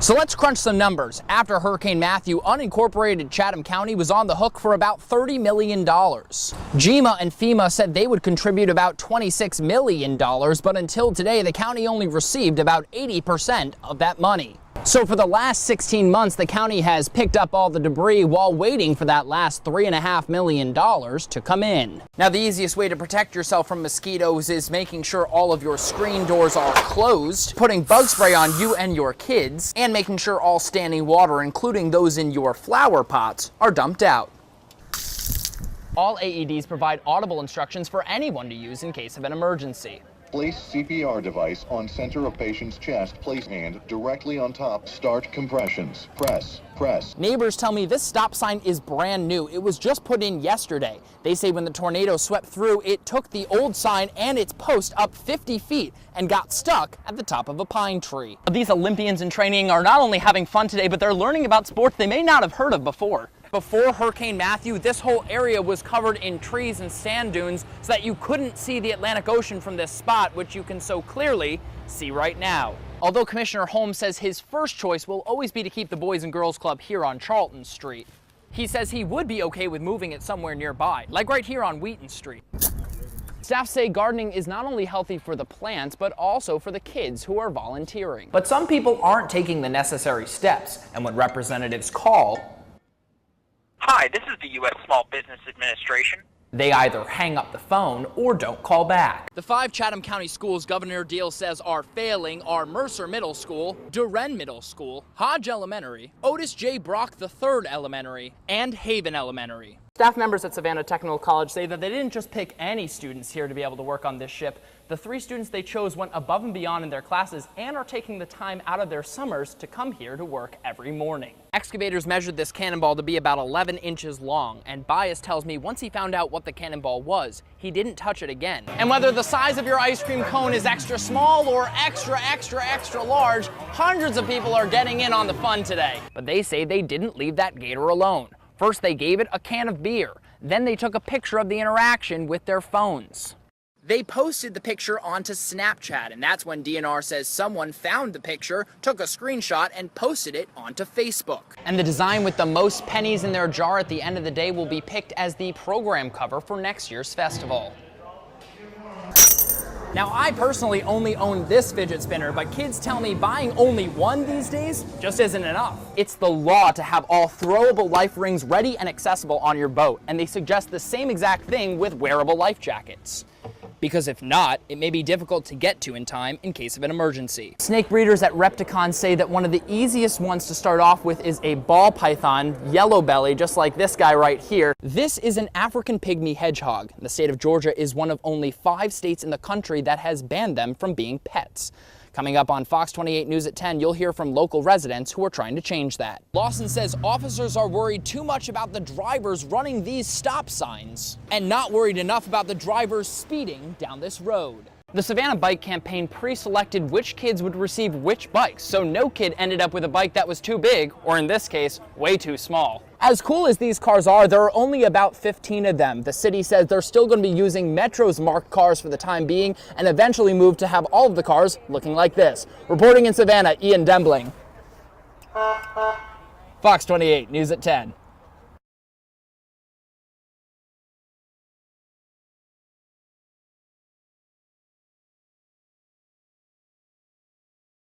So let's crunch some numbers. After Hurricane Matthew, unincorporated Chatham County was on the hook for about $30 million. GMA and FEMA said they would contribute about $26 million, but until today, the county only received about 80% of that money. So for the last 16 months, the county has picked up all the debris while waiting for that last $3.5 million to come in. Now, the easiest way to protect yourself from mosquitoes is making sure all of your screen doors are closed, putting bug spray on you and your kids, and making sure all standing water, including those in your flower pots, are dumped out. All AEDs provide audible instructions for anyone to use in case of an emergency. Place CPR device on center of patient's chest. Place hand directly on top. Start compressions. Press, press. Neighbors tell me this stop sign is brand new. It was just put in yesterday. They say when the tornado swept through, it took the old sign and its post up 50 feet and got stuck at the top of a pine tree. These Olympians in training are not only having fun today, but they're learning about sports they may not have heard of before. Before Hurricane Matthew, this whole area was covered in trees and sand dunes so that you couldn't see the Atlantic Ocean from this spot, which you can so clearly see right now. Although Commissioner Holmes says his first choice will always be to keep the Boys and Girls Club here on Charlton Street, he says he would be okay with moving it somewhere nearby, like right here on Wheaton Street. Staff say gardening is not only healthy for the plants, but also for the kids who are volunteering. But some people aren't taking the necessary steps, and when representatives call, "Hi, this is the U.S. Small Business Administration," they either hang up the phone or don't call back. The 5 Chatham County schools Governor Deal says are failing are Mercer Middle School, Duren Middle School, Hodge Elementary, Otis J. Brock III Elementary, and Haven Elementary. Staff members at Savannah Technical College say that they didn't just pick any students here to be able to work on this ship. The 3 students they chose went above and beyond in their classes and are taking the time out of their summers to come here to work every morning. Excavators measured this cannonball to be about 11 inches long, and Bias tells me once he found out what the cannonball was, he didn't touch it again. And whether the size of your ice cream cone is extra small or extra large, hundreds of people are getting in on the fun today. But they say they didn't leave that gator alone. First, they gave it a can of beer. Then they took a picture of the interaction with their phones. They posted the picture onto Snapchat, and that's when DNR says someone found the picture, took a screenshot, and posted it onto Facebook. And the design with the most pennies in their jar at the end of the day will be picked as the program cover for next year's festival. Now, I personally only own this fidget spinner, but kids tell me buying only one these days just isn't enough. It's the law to have all throwable life rings ready and accessible on your boat, and they suggest the same exact thing with wearable life jackets. Because if not, it may be difficult to get to in time in case of an emergency. Snake breeders at Repticon say that one of the easiest ones to start off with is a ball python, yellow belly, just like this guy right here. This is an African pygmy hedgehog. The state of Georgia is one of only 5 states in the country that has banned them from being pets. Coming up on Fox 28 News at 10, you'll hear from local residents who are trying to change that. Lawson says officers are worried too much about the drivers running these stop signs and not worried enough about the drivers speeding down this road. The Savannah Bike Campaign pre-selected which kids would receive which bikes, so no kid ended up with a bike that was too big, or in this case, way too small. As cool as these cars are, there are only about 15 of them. The city says they're still going to be using Metro's marked cars for the time being and eventually move to have all of the cars looking like this. Reporting in Savannah, Ian Dembling. Fox 28 News at 10.